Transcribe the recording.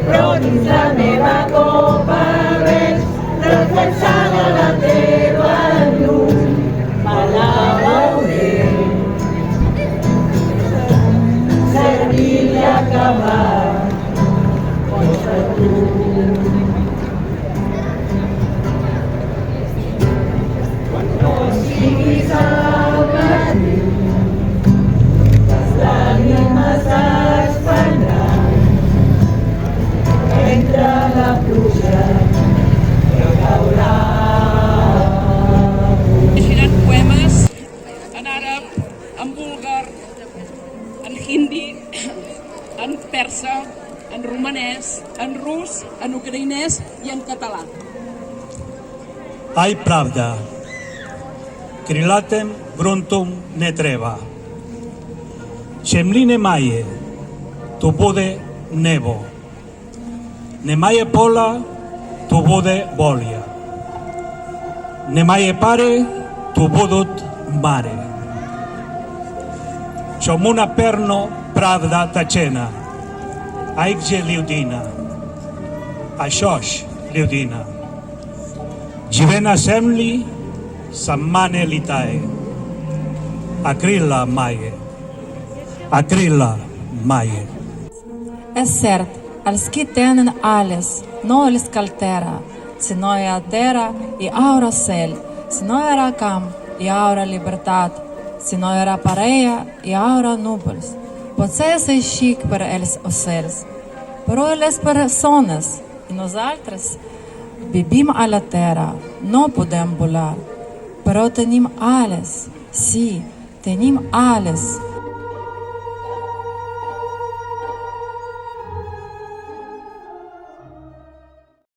però dins la meva copa veig reflexada la teva llum. Me la veuré servir-li a acabar contra tu. Quan no siguis al matí, les llàgrimes s'expandran entre la pluja que caurà. Llegiran poemes en àrab, en búlgar, en hindi, en persa, en romanès, en rus, en ucraïnès i en català. Ai pravda, krilatem gruntum ne treba. Землі немає, то буде небо. Немає поля, то буде воля. Немає пари, то будуть мари. Чому напевно правда тачена? А як же людина? А що ж людина? Живе на землі, сама не літає, а крила має. A krilla mає. Es cert, els qui tenen ales no els caltera, si no hi ha terra hi haurà cel, si no hi haurà camp hi haurà llibertat, si no hi haurà parella hi haurà núvols. Potser és així per els ocells, però les persones i nosaltres vivim a la terra, no podem volar, però tenim ales, sí, tenim ales.